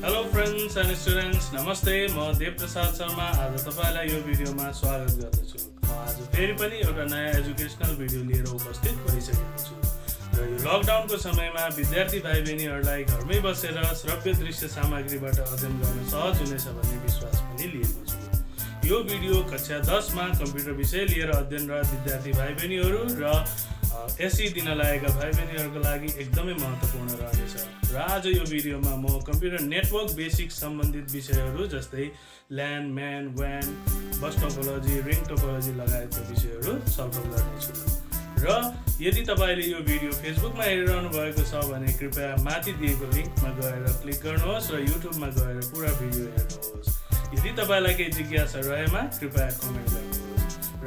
Hello friends and students, नमस्ते। म देवप्रसाद शर्मा आज तपाईँलाई यो भिडियोमा स्वागत गर्दछु। म आज फेरि पनि एउटा नयाँ एजुकेसनल भिडियो लिएर उपस्थित भइसकेको छु र यो लकडाउनको समयमा विद्यार्थी भाइ बहिनीहरूलाई घरमै बसेर श्रव्य दृश्य सामग्रीबाट अध्ययन गर्न सहज हुनेछ भन्ने विश्वास पनि लिएको छु। यो भिडियो कक्षा 10मा कम्प्युटर विषय लिएर अध्ययनरत विद्यार्थी भाइ बहिनीहरू र एसई दिन लागेका भाइ बहिनीहरूको लागि एकदमै महत्त्वपूर्ण रहनेछ। र आज यो भिडियोमा म कम्प्युटर नेटवर्क बेसिक सम्बन्धित विषयहरू जस्तै ल्यान, म्यान, व्यान, बस टोपोलोजी, रिङ टोपोलोजी लगायतका विषयहरू छलफल गर्नेछु। र यदि तपाईँले यो भिडियो फेसबुकमा हेरिरहनु भएको छ भने कृपया माथि दिएको लिङ्कमा गएर क्लिक गर्नुहोस् र युट्युबमा गएर पुरा भिडियो हेर्नुहोस्। यदि तपाईँलाई केही जिज्ञासा रहेमा कृपया कमेन्ट गर्नुहोस्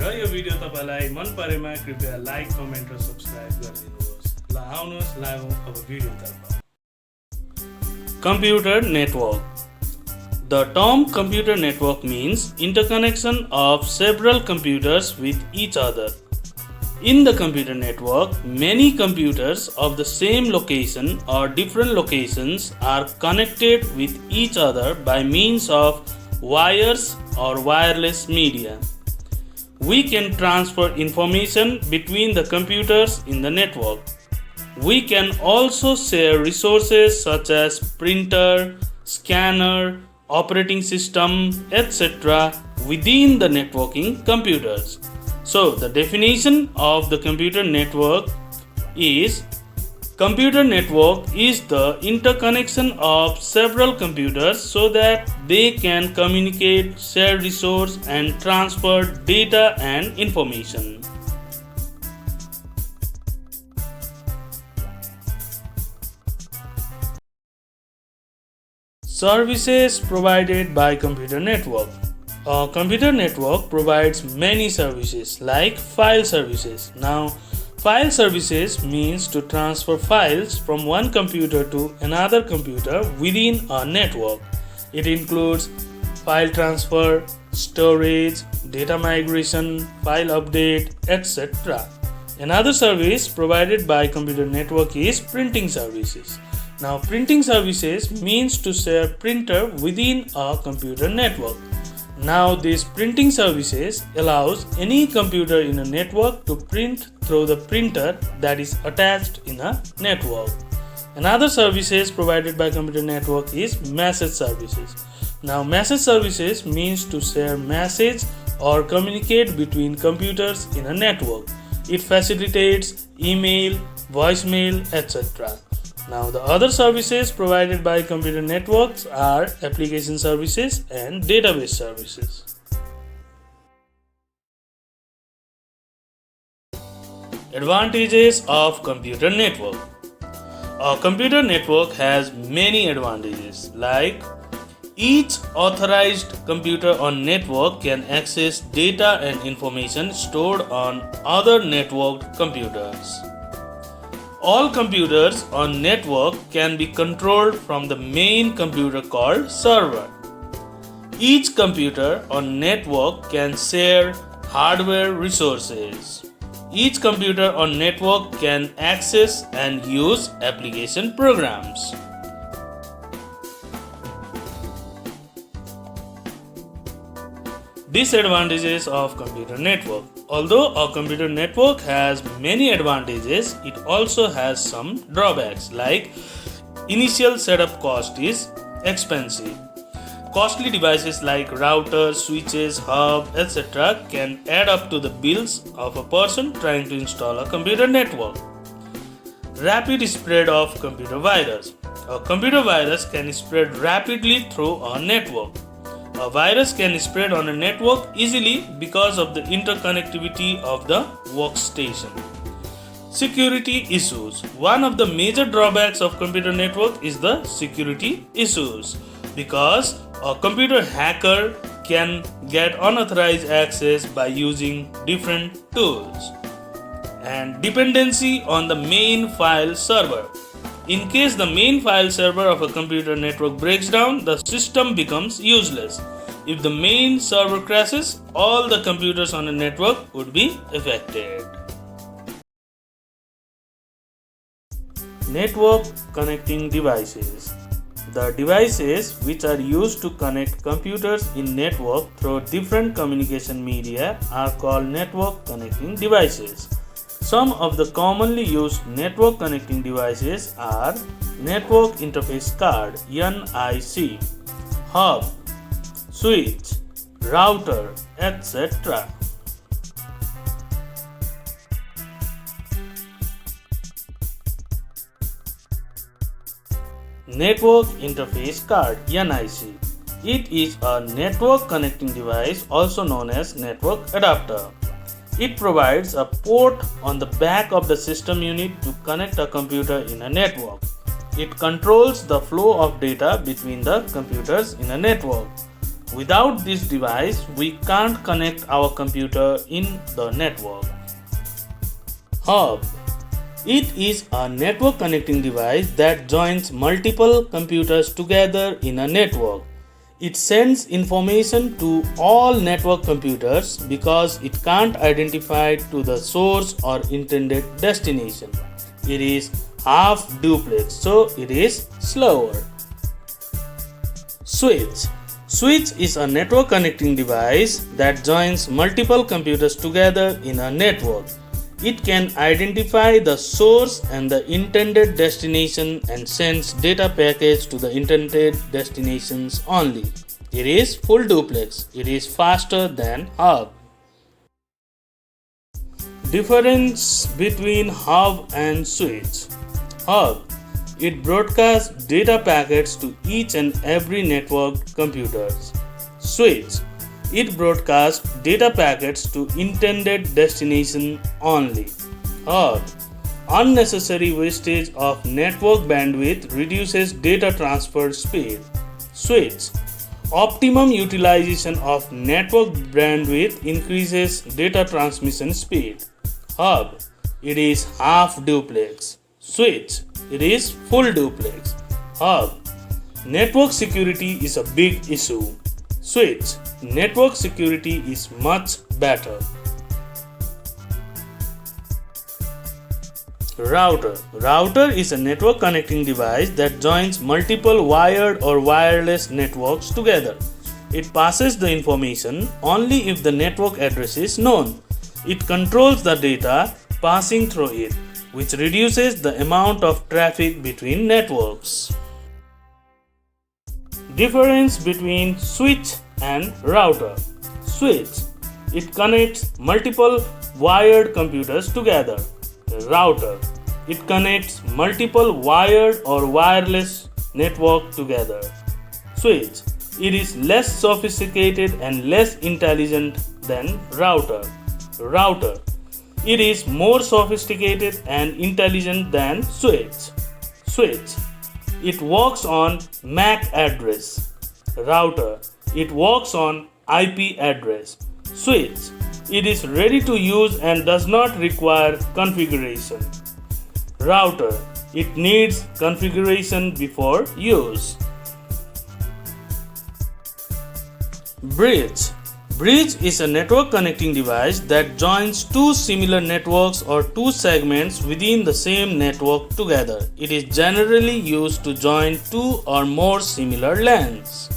र यो भिडियो तपाईँलाई मन परेमा कृपया लाइक, कमेन्ट र सब्सक्राइब गरिदिनुहोस्। ल आउनुहोस् लागौँ अब भिडियोतर्फ। Computer network. The term computer network means interconnection of several computers with each other. In the computer network, many computers of the same location or different locations are connected with each other by means of wires or wireless media. We can transfer information between the computers in the network. We can also share resources such as printer, scanner, operating system, etc. within the networking computers. So, the definition of the computer network is: computer network is the interconnection of several computers so that they can communicate, share resource, and transfer data and information. Services provided by computer network. A computer network provides many services like file services. Now, file services means to transfer files from one computer to another computer within a network. It includes file transfer, storage, data migration, file update, etc. Another service provided by computer network is printing services. Now, printing services means to share printer within a computer network. Now, these printing services allows any computer in a network to print through the printer that is attached in a network. Another services provided by computer network is message services. Now, message services means to share message or communicate between computers in a network. It facilitates email, voicemail, etc. Now, the other services provided by computer networks are application services and database services. Advantages of computer network. A computer network has many advantages like each authorized computer on network can access data and information stored on other networked computers. All computers on network can be controlled from the main computer called server. Each computer on network can share hardware resources. Each computer on network can access and use application programs. Disadvantages of computer network. Although a computer network has many advantages, it also has some drawbacks like initial setup cost is expensive. Costly devices like routers, switches, hub, etc. can add up to the bills of a person trying to install a computer network. Rapid spread of computer virus. A computer virus can spread rapidly through a network. A virus can spread on a network easily because of the interconnectivity of the workstation. Security issues. One of the major drawbacks of computer network is the security issues because a computer hacker can get unauthorized access by using different tools. And dependency on the main file server. In case the main file server of a computer network breaks down, the system becomes useless. If the main server crashes, all the computers on a network would be affected. Network connecting devices. The devices which are used to connect computers in network through different communication media are called network connecting devices. Some of the commonly used network connecting devices are Network Interface Card (NIC), hub, switch, router, etc. Network Interface Card (NIC). It is a network connecting device also known as network adapter. It provides a port on the back of the system unit to connect a computer in a network. It controls the flow of data between the computers in a network. Without this device, we can't connect our computer in the network. Hub. It is a network connecting device that joins multiple computers together in a network. It sends information to all network computers because it can't identify to the source or intended destination. It is half duplex, so it is slower. Switch. Switch is a network connecting device that joins multiple computers together in a network. It can identify the source and the intended destination and sends data packets to the intended destinations only. It is full duplex. It is faster than hub. Difference between hub and switch. Hub. It broadcasts data packets to each and every networked computers. Switch. It broadcasts data packets to intended destination only. Hub. Unnecessary wastage of network bandwidth reduces data transfer speed. Switch. Optimum utilization of network bandwidth increases data transmission speed. Hub. It is half duplex. Switch. It is full duplex. Hub. Network security is a big issue. Switch. Network security is much better. Router. Router is a network connecting device that joins multiple wired or wireless networks together. It passes the information only if the network address is known. It controls the data passing through it, which reduces the amount of traffic between networks. Difference between switch and router. Switch. It connects multiple wired computers together. Router. It connects multiple wired or wireless network together. Switch. It is less sophisticated and less intelligent than router. Router. It is more sophisticated and intelligent than switch. Switch. It works on MAC address. Router. It works on IP address. Switch. It is ready to use and does not require configuration. Router. It needs configuration before use. Bridge. Bridge is a network connecting device that joins two similar networks or two segments within the same network together. It is generally used to join two or more similar LANs.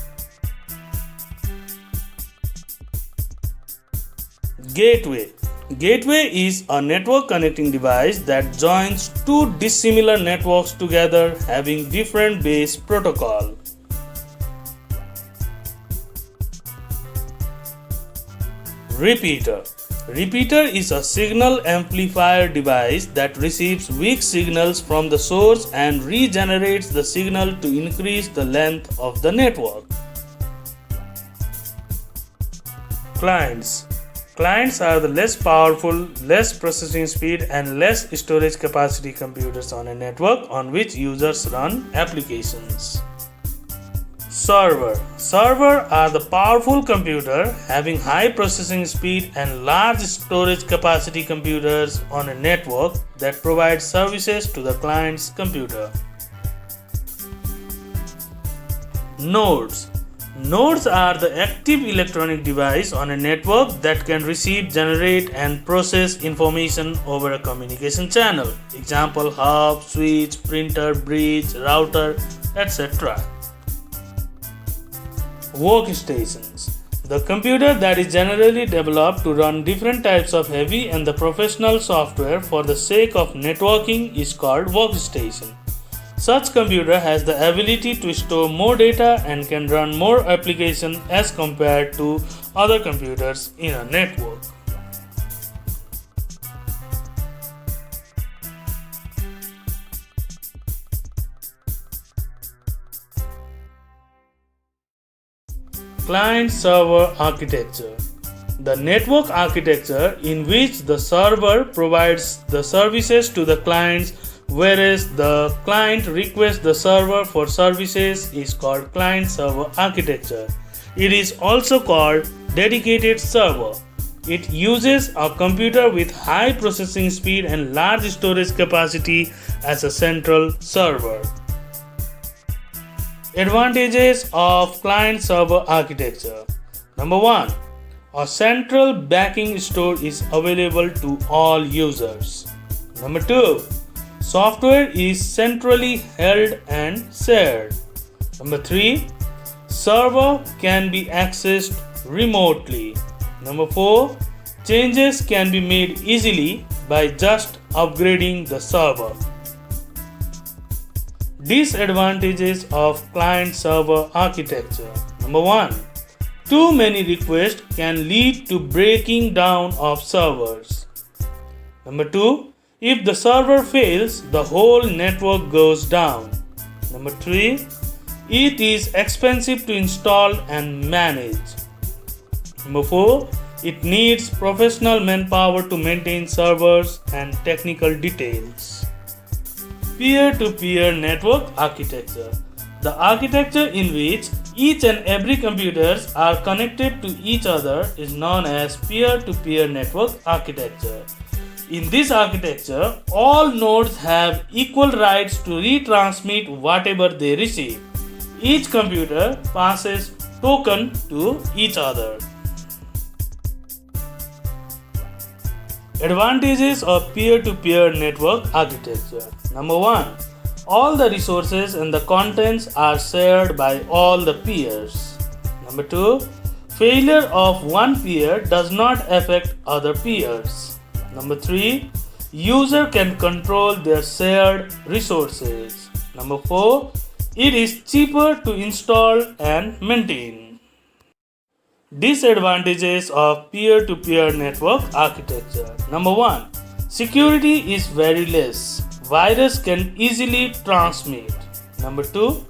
Gateway. Gateway is a network connecting device that joins two dissimilar networks together having different base protocol. Repeater. Repeater is a signal amplifier device that receives weak signals from the source and regenerates the signal to increase the length of the network. Clients. Clients are the less powerful, less processing speed and less storage capacity computers on a network on which users run applications. Server. Server are the powerful computer having high processing speed and large storage capacity computers on a network that provide services to the client's computer. Nodes. Nodes are the active electronic device on a network that can receive, generate and process information over a communication channel. Example: hub, switch, printer, bridge, router, etc. Workstations. The computer that is generally developed to run different types of heavy and the professional software for the sake of networking is called workstation. Such computer has the ability to store more data and can run more applications as compared to other computers in a network. Client-server architecture. The network architecture in which the server provides the services to the clients, whereas the client requests the server for services, is called client-server architecture. It is also called dedicated server. It uses a computer with high processing speed and large storage capacity as a central server. Advantages of client-server architecture. Number 1. A central backing store is available to all users. Number 2. Software is centrally held and shared. Number 3. Server can be accessed remotely. Number 4. Changes can be made easily by just upgrading the server. Disadvantages of client-server architecture. Number 1. Too many requests can lead to breaking down of servers. Number 2. If the server fails, the whole network goes down. Number 3. It is expensive to install and manage. Number 4. It needs professional manpower to maintain servers and technical details. Peer-to-peer network architecture. The architecture in which each and every computers are connected to each other is known as peer-to-peer network architecture. In this architecture, all nodes have equal rights to retransmit whatever they receive. Each computer passes token to each other. Advantages of peer-to-peer network architecture. Number 1. All the resources and the contents are shared by all the peers. Number 2. Failure of one peer does not affect other peers. Number 3. User can control their shared resources. Number 4. It is cheaper to install and maintain. Disadvantages of peer-to-peer network architecture. Number 1. Security is very less. Virus can easily transmit. Number 2.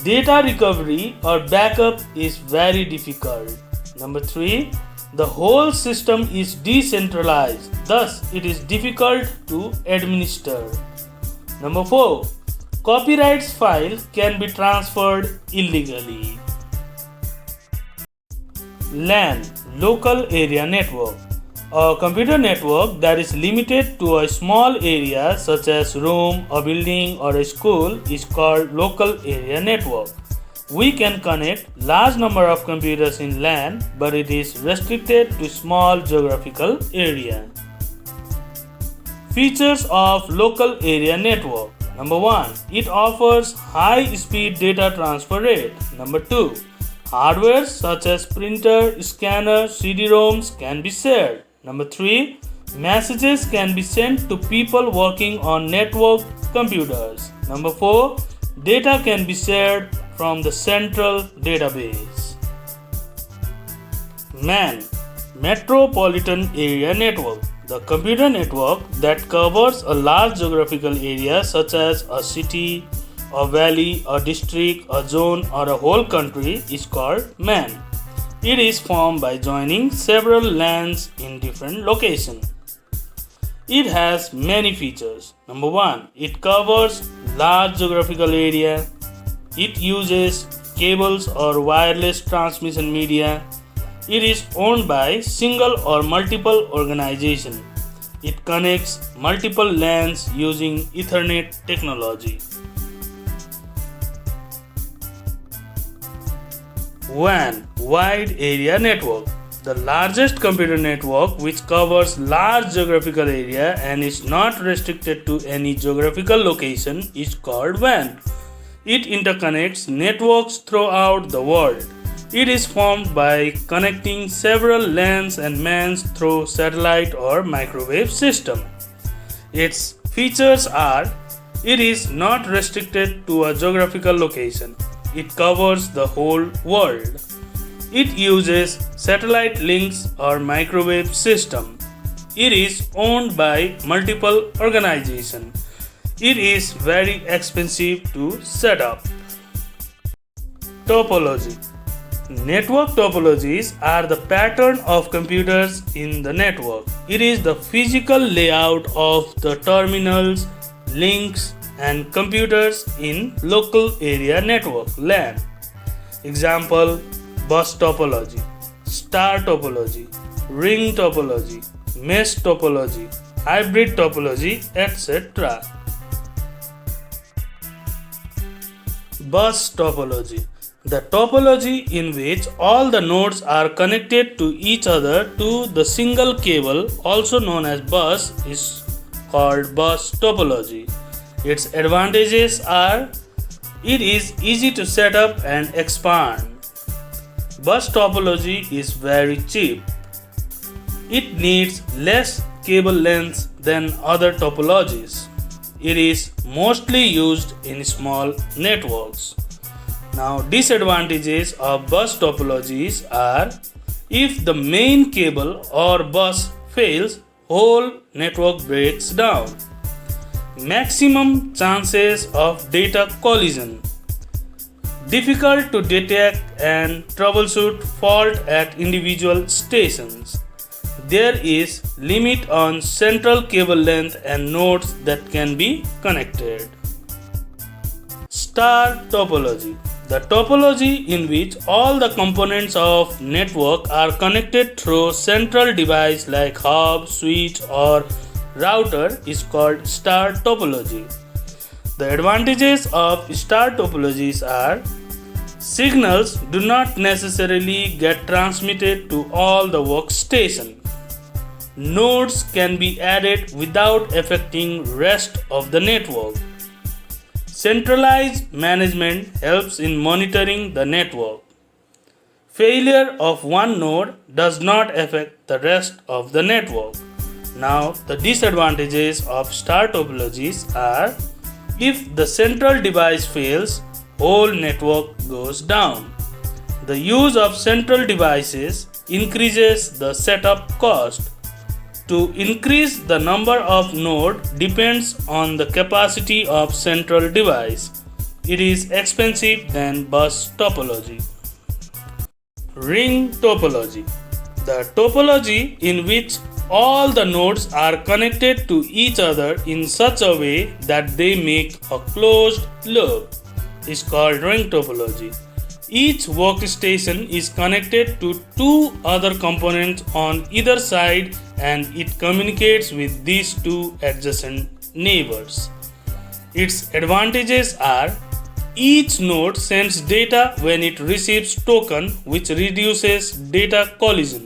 Data recovery or backup is very difficult. Number 3. The whole system is decentralized, thus it is difficult to administer. Number 4. Copyrights file can be transferred illegally. LAN, Local Area Network. A computer network that is limited to a small area such as room, a building or a school is called local area network. We can connect large number of computers in LAN, but it is restricted to small geographical area. Features of local area network. Number 1. It offers high speed data transfer rate. Number 2. Hardware such as printer, scanner, CD-ROMs can be shared. Number 3. Messages can be sent to people working on network computers. Number 4. Data can be shared from the central database. MAN, Metropolitan Area Network. The computer network that covers a large geographical area such as a city, a valley, a district, a zone or a whole country is called MAN. It is formed by joining several LANs in different locations. It has many features. Number 1. It covers large geographical area. It uses cables or wireless transmission media. It is owned by single or multiple organizations. It connects multiple LANs using Ethernet technology. WAN, Wide Area Network. The largest computer network which covers large geographical area and is not restricted to any geographical location is called WAN. It interconnects networks throughout the world. It is formed by connecting several LANs and MANs through satellite or microwave system. Its features are: it is not restricted to a geographical location. It covers the whole world. It uses satellite links or microwave system. It is owned by multiple organizations. It is very expensive to set up. Topology. Network topologies are the pattern of computers in the network. It is the physical layout of the terminals, links, and computers in local area network LAN. Example: bus topology, star topology, ring topology, mesh topology, hybrid topology, etc. Bus topology. The topology in which all the nodes are connected to each other to the single cable, also known as bus, is called bus topology. Its advantages are: it is easy to set up and expand. Bus topology is very cheap. It needs less cable length than other topologies. It is mostly used in small networks. Now, disadvantages of bus topologies are: if the main cable or bus fails, whole network breaks down. Maximum chances of data collision. Difficult to detect and troubleshoot fault at individual stations. There is limit on central cable length and nodes that can be connected. Star topology. The topology in which all the components of network are connected through central device like hub, switch or router is called star topology. The advantages of star topologies are: signals do not necessarily get transmitted to all the workstation. Nodes can be added without affecting rest of the network. Centralized management helps in monitoring the network. Failure of one node does not affect the rest of the network. Now, the disadvantages of star topologies are: if the central device fails, whole network goes down. The use of central devices increases the setup cost. To increase the number of nodes depends on the capacity of central device. It is expensive than bus topology. Ring topology. The topology in which all the nodes are connected to each other in such a way that they make a closed loop is called ring topology. Each workstation is connected to two other components on either side and it communicates with these two adjacent neighbors. Its advantages are: each node sends data when it receives token, which reduces data collision.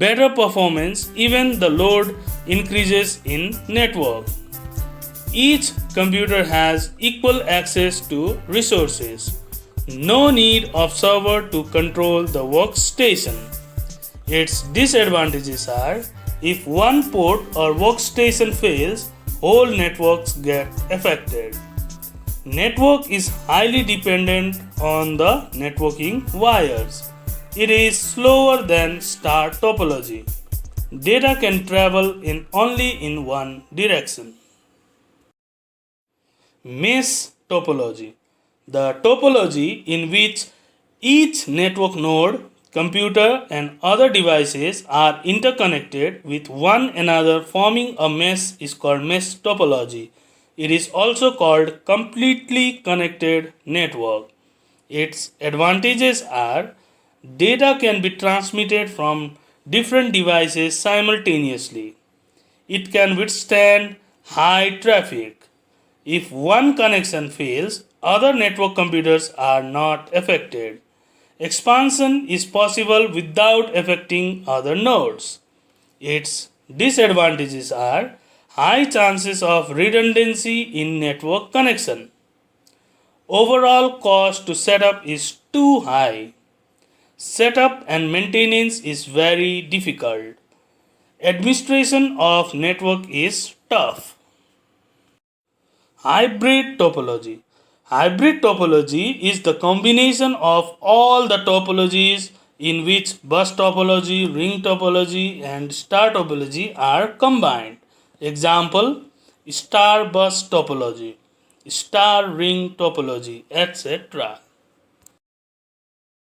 Better performance even the load increases in network. Each computer has equal access to resources. No need of server to control the workstation. Its disadvantages are: if one port or workstation fails, whole networks get affected. Network is highly dependent on the networking wires. It is slower than star topology. Data can travel only in one direction. Mesh topology. The topology in which each network node, computer and other devices are interconnected with one another forming a mesh is called mesh topology. It is also called completely connected network. Its advantages are: data can be transmitted from different devices simultaneously. It can withstand high traffic. If one connection fails, other network computers are not affected. Expansion is possible without affecting other nodes. Its disadvantages are: high chances of redundancy in network connection. Overall cost to set up is too high. Setup and maintenance is very difficult. Administration of network is tough. Hybrid topology. Hybrid topology is the combination of all the topologies in which bus topology, ring topology, and star topology are combined. Example: star bus topology, star ring topology, etc.